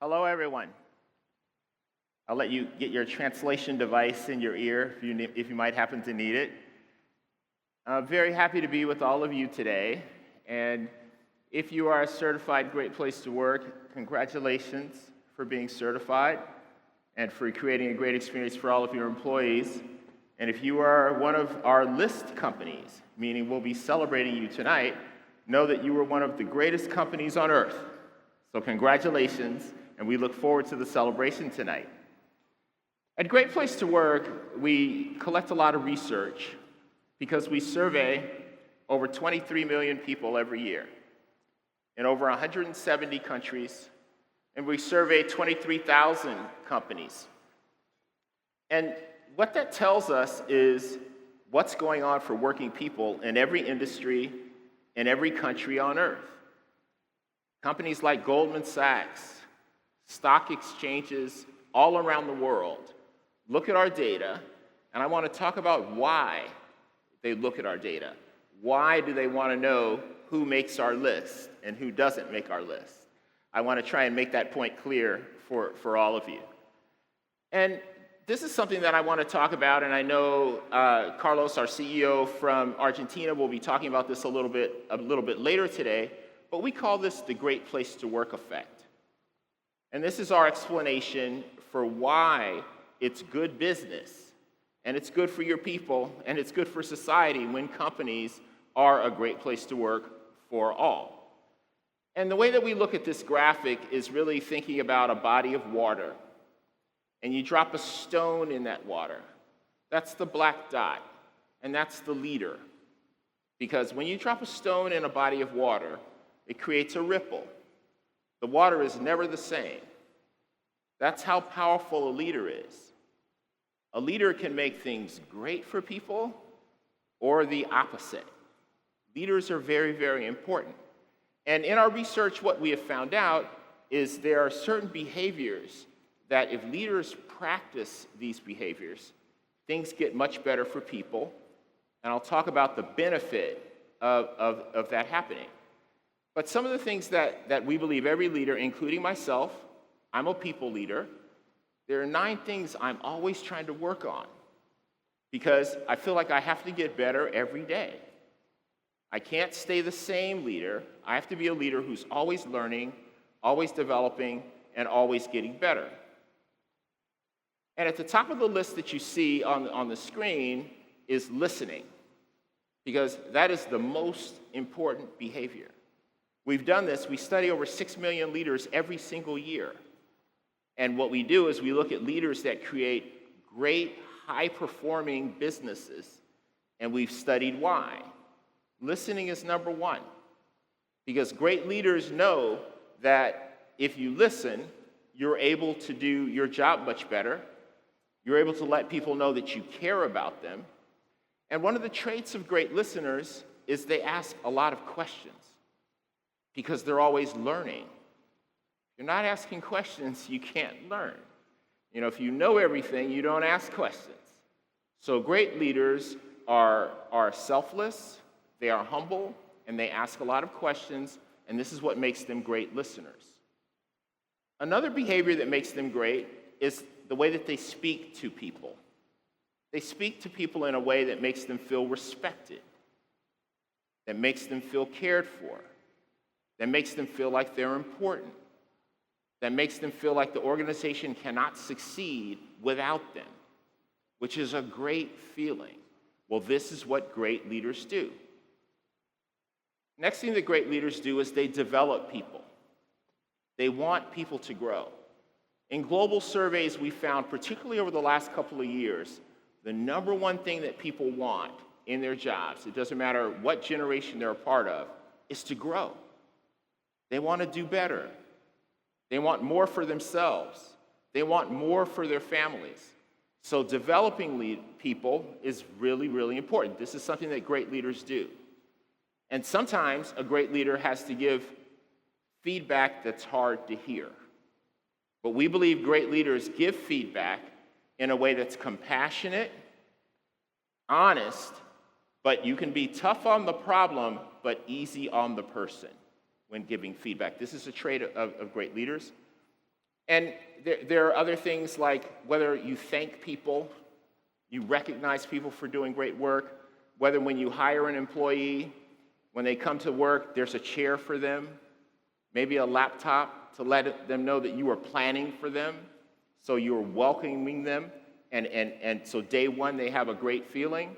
Hello, everyone. I'll let you get your translation device in your ear if you might happen to need it. I'm very happy to be with all of you today. And if you are a certified Great Place to Work, congratulations for being certified and for creating a great experience for all of your employees. And if you are one of our list companies, meaning we'll be celebrating you tonight, know that you were one of the greatest companies on earth. So congratulations, and we look forward to the celebration tonight. At Great Place to Work, we collect a lot of research because we survey over 23 million people every year in over 170 countries, and we survey 23,000 companies. And what that tells us is what's going on for working people in every industry, in every country on earth. Companies like Goldman Sachs, stock exchanges all around the world look at our data, and I want to talk about why they look at our data. Why do they want to know who makes our list and who doesn't make our list? I want to try and make that point clear for all of you. And this is something that I want to talk about, and I know Carlos, our CEO from Argentina, will be talking about this a little bit later today, but we call this the Great Place to Work effect. And this is our explanation for why it's good business, and it's good for your people, and it's good for society when companies are a great place to work for all. And the way that we look at this graphic is really thinking about a body of water, and you drop a stone in that water. That's the black dot, and that's the leader. Because when you drop a stone in a body of water, it creates a ripple. The water is never the same. That's how powerful a leader is. A leader can make things great for people or the opposite. Leaders are very, very important. And in our research, what we have found out is there are certain behaviors that if leaders practice these behaviors, things get much better for people. And I'll talk about the benefit of that happening. But some of the things that we believe every leader, including myself, I'm a people leader, there are 9 things I'm always trying to work on because I feel like I have to get better every day. I can't stay the same leader. I have to be a leader who's always learning, always developing, and always getting better. And at the top of the list that you see on the screen is listening, because that is the most important behavior. We've done this. We study over 6 million leaders every single year. And what we do is we look at leaders that create great, high-performing businesses, and we've studied why. Listening is number 1, because great leaders know that if you listen, you're able to do your job much better. You're able to let people know that you care about them. And one of the traits of great listeners is they ask a lot of questions, because they're always learning. If you're not asking questions, you can't learn. If you know everything, you don't ask questions. So great leaders are selfless, they are humble, and they ask a lot of questions, and this is what makes them great listeners. Another behavior that makes them great is the way that they speak to people. They speak to people in a way that makes them feel respected, that makes them feel cared for, that makes them feel like they're important, that makes them feel like the organization cannot succeed without them, which is a great feeling. Well, this is what great leaders do. Next thing that great leaders do is they develop people. They want people to grow. In global surveys, we found, particularly over the last couple of years, the number 1 thing that people want in their jobs, it doesn't matter what generation they're a part of, is to grow. They want to do better. They want more for themselves. They want more for their families. So developing people is really, really important. This is something that great leaders do. And sometimes a great leader has to give feedback that's hard to hear. But we believe great leaders give feedback in a way that's compassionate, honest, but you can be tough on the problem, but easy on the person when giving feedback. This is a trait of great leaders. And there are other things like whether you thank people, you recognize people for doing great work, whether when you hire an employee, when they come to work, there's a chair for them, maybe a laptop to let them know that you are planning for them, so you're welcoming them, and so day one they have a great feeling.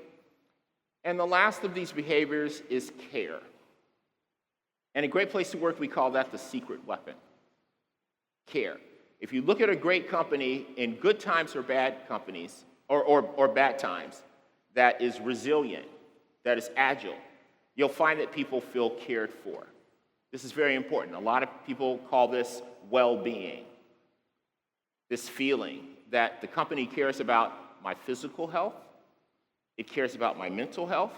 And the last of these behaviors is care. And a great place to work, we call that the secret weapon. Care. If you look at a great company in good times or bad companies, or bad times, that is resilient, that is agile, you'll find that people feel cared for. This is very important. A lot of people call this well-being. This feeling that the company cares about my physical health, it cares about my mental health,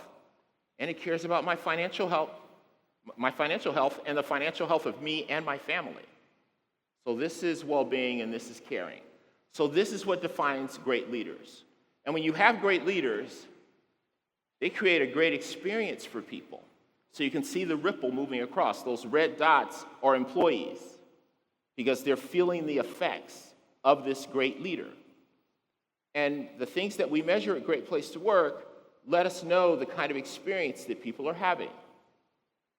and it cares about my financial health, and the financial health of me and my family. So this is well-being and this is caring. So this is what defines great leaders. And when you have great leaders, they create a great experience for people. So you can see the ripple moving across. Those red dots are employees because they're feeling the effects of this great leader. And the things that we measure at Great Place to Work let us know the kind of experience that people are having.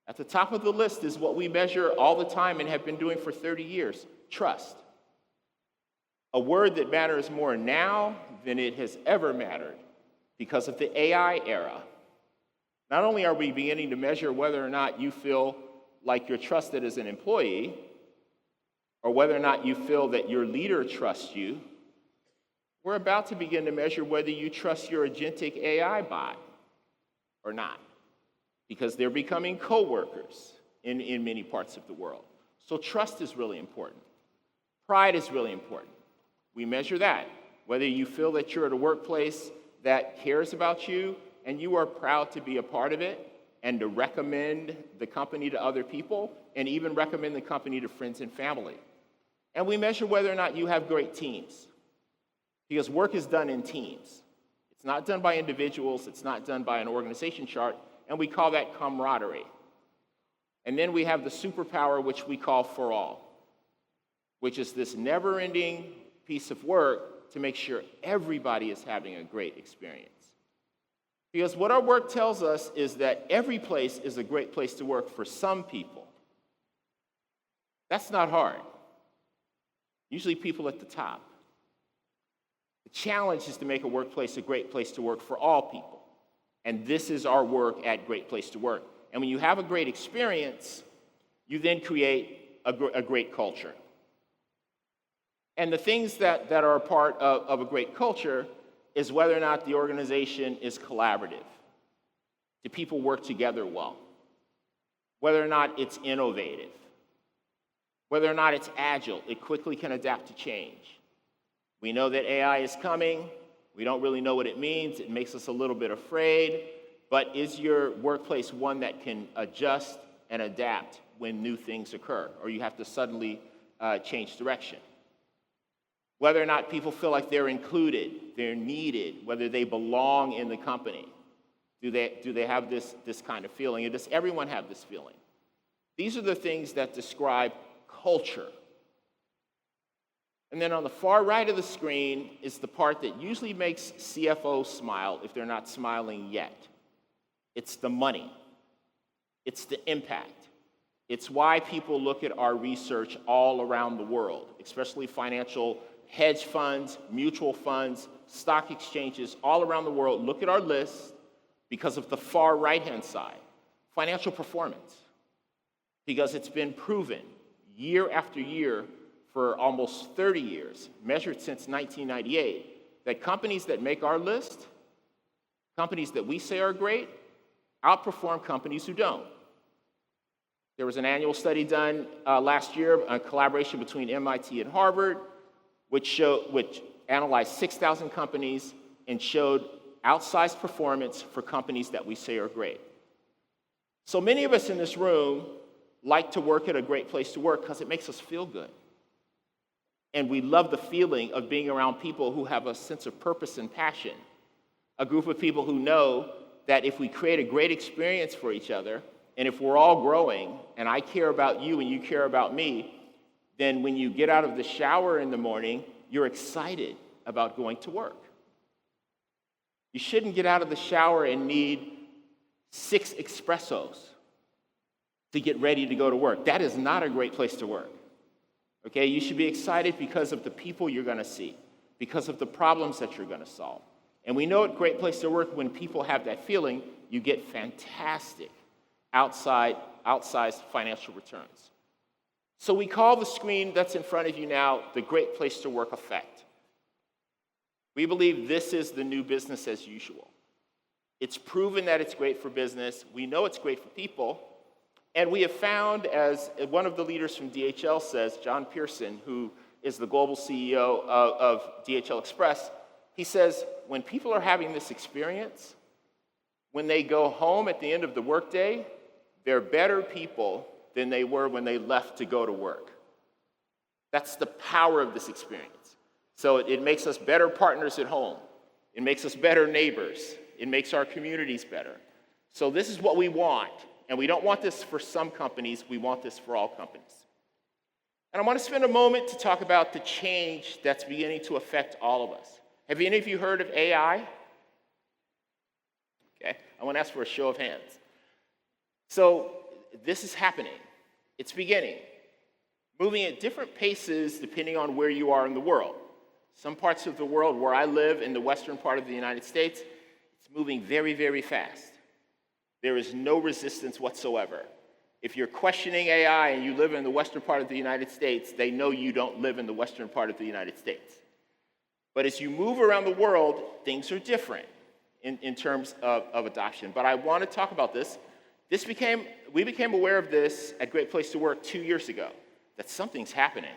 At the top of the list is what we measure all the time and have been doing for 30 years, trust. A word that matters more now than it has ever mattered because of the AI era. Not only are we beginning to measure whether or not you feel like you're trusted as an employee, or whether or not you feel that your leader trusts you, we're about to begin to measure whether you trust your agentic AI bot or not, because they're becoming co-workers in many parts of the world. So trust is really important. Pride is really important. We measure that, whether you feel that you're at a workplace that cares about you and you are proud to be a part of it and to recommend the company to other people and even recommend the company to friends and family. And we measure whether or not you have great teams, because work is done in teams. It's not done by individuals, it's not done by an organization chart, and we call that camaraderie. And then we have the superpower, which we call for all, which is this never-ending piece of work to make sure everybody is having a great experience. Because what our work tells us is that every place is a great place to work for some people. That's not hard. Usually people at the top. The challenge is to make a workplace a great place to work for all people. And this is our work at Great Place to Work. And when you have a great experience, you then create a great culture. And the things that are a part of a great culture is whether or not the organization is collaborative. Do people work together well? Whether or not it's innovative. Whether or not it's agile, it quickly can adapt to change. We know that AI is coming. We don't really know what it means. It makes us a little bit afraid. But is your workplace one that can adjust and adapt when new things occur, or you have to suddenly change direction? Whether or not people feel like they're included, they're needed, whether they belong in the company. Do they have this kind of feeling? And does everyone have this feeling? These are the things that describe culture. And then on the far right of the screen is the part that usually makes CFOs smile if they're not smiling yet. It's the money. It's the impact. It's why people look at our research all around the world, especially financial hedge funds, mutual funds, stock exchanges all around the world. Look at our list because of the far right-hand side. Financial performance. Because it's been proven year after year for almost 30 years, measured since 1998, that companies that make our list, companies that we say are great, outperform companies who don't. There was an annual study done last year, a collaboration between MIT and Harvard, which analyzed 6,000 companies and showed outsized performance for companies that we say are great. So many of us in this room like to work at a great place to work because it makes us feel good. And we love the feeling of being around people who have a sense of purpose and passion. A group of people who know that if we create a great experience for each other, and if we're all growing, and I care about you and you care about me, then when you get out of the shower in the morning, you're excited about going to work. You shouldn't get out of the shower and need 6 espressos to get ready to go to work. That is not a great place to work. Okay, you should be excited because of the people you're going to see, because of the problems that you're going to solve. And we know at Great Place to Work, when people have that feeling, you get fantastic outsized financial returns. So we call the screen that's in front of you now the Great Place to Work effect. We believe this is the new business as usual. It's proven that it's great for business. We know it's great for people. And we have found, as one of the leaders from DHL says, John Pearson, who is the global CEO of DHL Express, he says, when people are having this experience, when they go home at the end of the workday, they're better people than they were when they left to go to work. That's the power of this experience. So it makes us better partners at home. It makes us better neighbors. It makes our communities better. So this is what we want. And we don't want this for some companies. We want this for all companies. And I want to spend a moment to talk about the change that's beginning to affect all of us. Have any of you heard of AI? Okay, I want to ask for a show of hands. So this is happening. It's beginning. Moving at different paces depending on where you are in the world. Some parts of the world where I live, in the western part of the United States, it's moving very, very fast. There is no resistance whatsoever. If you're questioning AI and you live in the western part of the United States, they know you don't live in the western part of the United States. But as you move around the world, things are different in terms of adoption. But I want to talk about this. We became aware of this at Great Place to Work 2 years ago, that something's happening.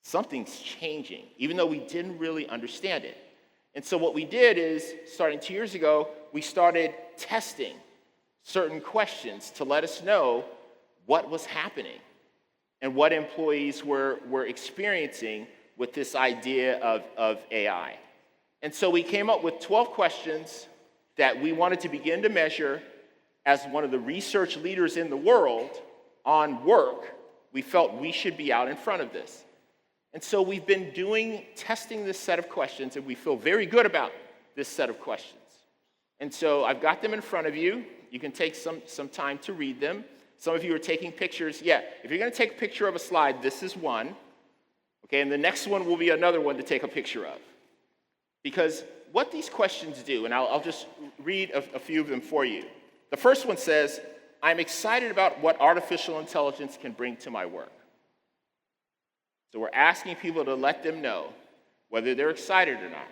Something's changing, even though we didn't really understand it. And so what we did is, starting 2 years ago, we started testing certain questions to let us know what was happening and what employees were experiencing with this idea of AI. And so we came up with 12 questions that we wanted to begin to measure. As one of the research leaders in the world on work, we felt we should be out in front of this. And so we've been testing this set of questions, and we feel very good about this set of questions. And so I've got them in front of you. You can take some time to read them. Some of you are taking pictures. Yeah, if you're going to take a picture of a slide, this is one. Okay, and the next one will be another one to take a picture of. Because what these questions do, and I'll just read a few of them for you. The first one says, I'm excited about what artificial intelligence can bring to my work. So we're asking people to let them know whether they're excited or not.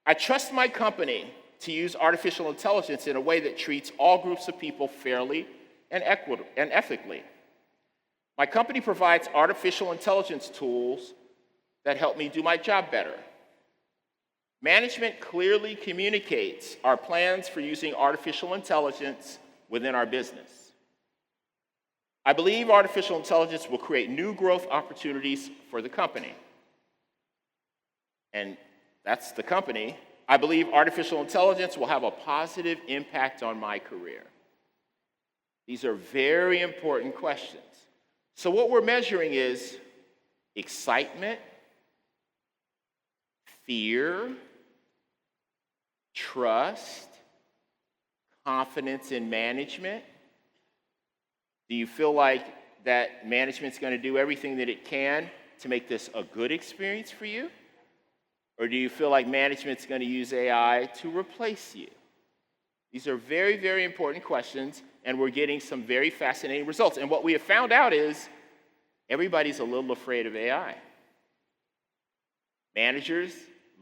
I trust my company to use artificial intelligence in a way that treats all groups of people fairly and ethically. My company provides artificial intelligence tools that help me do my job better. Management clearly communicates our plans for using artificial intelligence within our business. I believe artificial intelligence will create new growth opportunities for the company. And that's the company. I believe artificial intelligence will have a positive impact on my career. These are very important questions. So what we're measuring is excitement, fear, trust, confidence in management. Do you feel like that management's going to do everything that it can to make this a good experience for you? Or do you feel like management's going to use AI to replace you? These are very, very important questions, and we're getting some very fascinating results. And what we have found out is everybody's a little afraid of AI. Managers,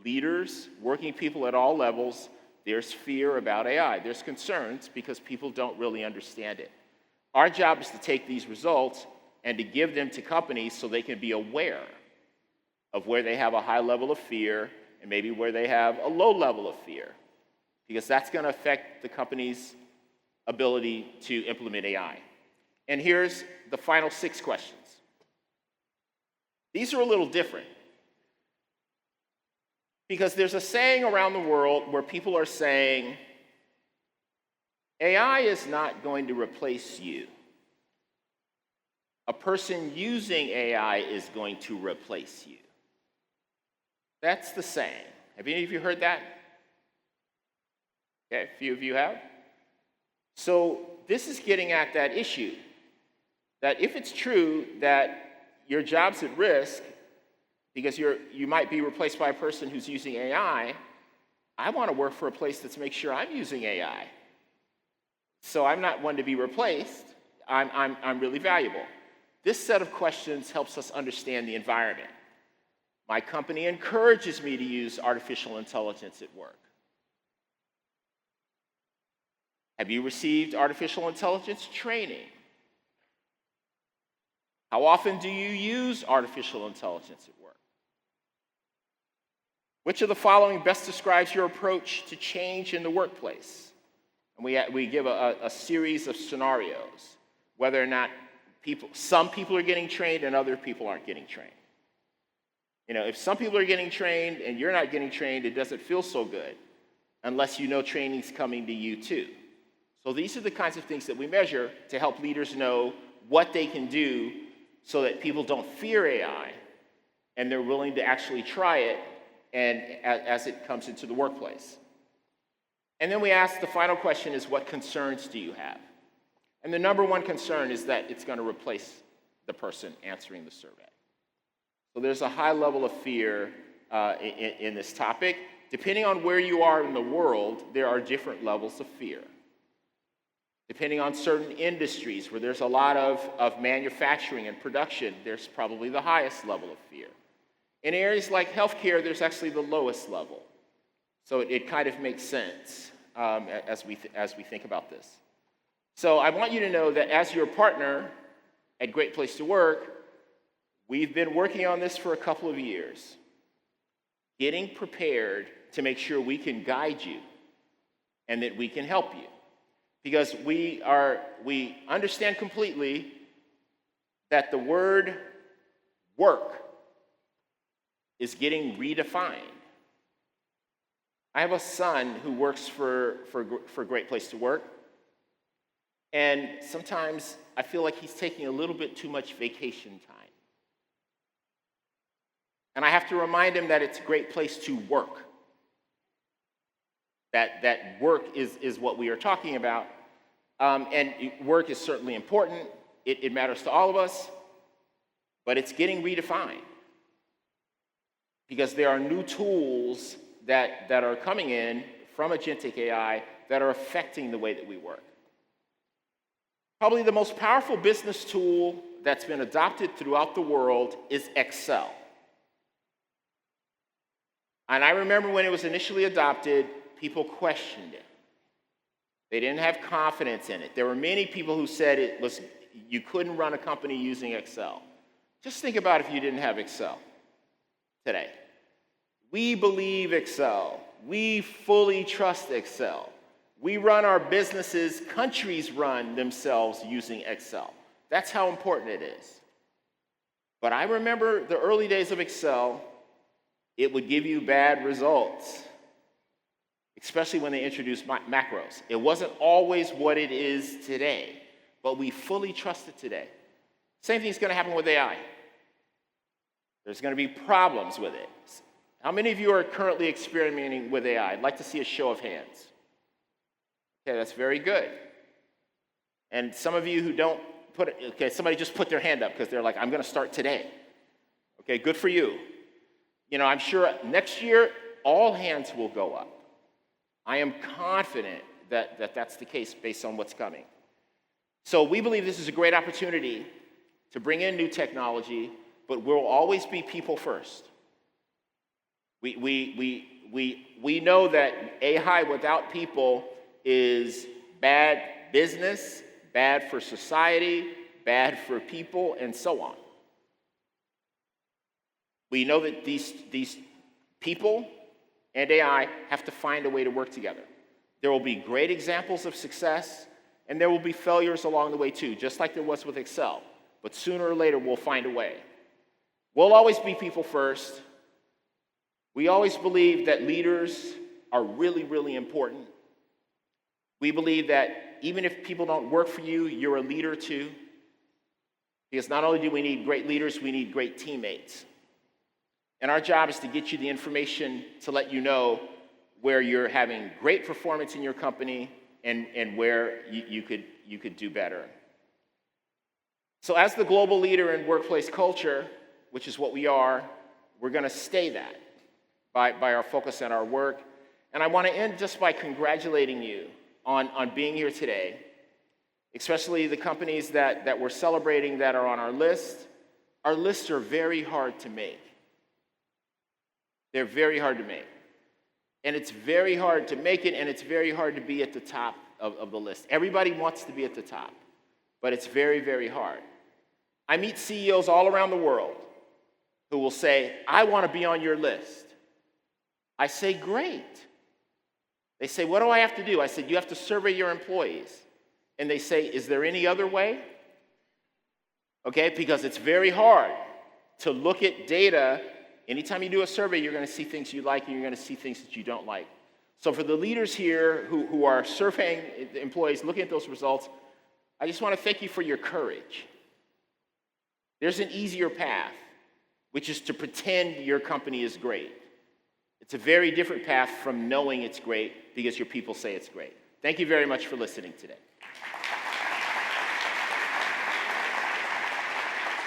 leaders, working people at all levels, there's fear about AI. There's concerns because people don't really understand it. Our job is to take these results and to give them to companies so they can be aware of where they have a high level of fear and maybe where they have a low level of fear, because that's going to affect the company's ability to implement AI. And here's the final 6 questions. These are a little different, because there's a saying around the world where people are saying, AI is not going to replace you. a person using AI is going to replace you. That's the saying. Have any of you heard that? Okay, a few of you have. So this is getting at that issue, that if it's true that your job's at risk because you might be replaced by a person who's using AI, I want to work for a place that makes sure I'm using AI. So I'm not one to be replaced. I'm really valuable. This set of questions helps us understand the environment. My company encourages me to use artificial intelligence at work. Have you received artificial intelligence training? How often do you use artificial intelligence at work? Which of the following best describes your approach to change in the workplace? And we give a series of scenarios, whether or not some people are getting trained and other people aren't getting trained. You know, if some people are getting trained and you're not getting trained, it doesn't feel so good unless you know training's coming to you too. So these are the kinds of things that we measure to help leaders know what they can do so that people don't fear AI and they're willing to actually try it and as it comes into the workplace. And then we ask, the final question is, what concerns do you have? And the number one concern is that it's going to replace the person answering the survey. So there's a high level of fear in this topic. Depending on where you are in the world, there are different levels of fear. Depending on certain industries where there's a lot of manufacturing and production, there's probably the highest level of fear. In areas like healthcare, there's actually the lowest level. So it kind of makes sense as we think about this. So I want you to know that as your partner at Great Place to Work, we've been working on this for a couple of years, getting prepared to make sure we can guide you and that we can help you. Because we understand completely that the word work is getting redefined. I have a son who works for Great Place to Work, and sometimes I feel like he's taking a little bit too much vacation time. And I have to remind him that it's a great place to work. That work is what we are talking about. And work is certainly important. It matters to all of us. But it's getting redefined. Because there are new tools that are coming in from agentic AI that are affecting the way that we work. Probably the most powerful business tool that's been adopted throughout the world is Excel. And I remember when it was initially adopted, people questioned it. They didn't have confidence in it. There were many people who said you couldn't run a company using Excel. Just think about if you didn't have Excel today. We believe Excel. We fully trust Excel. We run our businesses, countries run themselves using Excel. That's how important it is. But I remember the early days of Excel, it would give you bad results, especially when they introduced macros. It wasn't always what it is today, but we fully trust it today. Same thing's going to happen with AI. There's going to be problems with it. How many of you are currently experimenting with AI? I'd like to see a show of hands. Okay, that's very good. And some of you who don't put it, okay, somebody just put their hand up because they're like, I'm going to start today. Okay, good for you. You know, I'm sure next year, all hands will go up. I am confident that that's the case based on what's coming. So we believe this is a great opportunity to bring in new technology, but we'll always be people first. We know that AI without people is bad business, bad for society, bad for people, and so on. We know that these people and AI have to find a way to work together. There will be great examples of success, and there will be failures along the way too, just like there was with Excel. But sooner or later, we'll find a way. We'll always be people first. We always believe that leaders are really, really important. We believe that even if people don't work for you, you're a leader too. Because not only do we need great leaders, we need great teammates. And our job is to get you the information to let you know where you're having great performance in your company and where you could do better. So as the global leader in workplace culture, which is what we are, we're going to stay that by our focus on our work. And I want to end just by congratulating you on being here today, especially the companies that we're celebrating that are on our list. Our lists are very hard to make. They're very hard to make. And it's very hard to make it, and it's very hard to be at the top of the list. Everybody wants to be at the top, but it's very, very hard. I meet CEOs all around the world who will say, I want to be on your list. I say, great. They say, what do I have to do? I said, you have to survey your employees. And they say, is there any other way? Okay, because it's very hard to look at data. Anytime you do a survey, you're going to see things you like and you're going to see things that you don't like. So for the leaders here who are surveying the employees, looking at those results, I just want to thank you for your courage. There's an easier path, which is to pretend your company is great. It's a very different path from knowing it's great because your people say it's great. Thank you very much for listening today.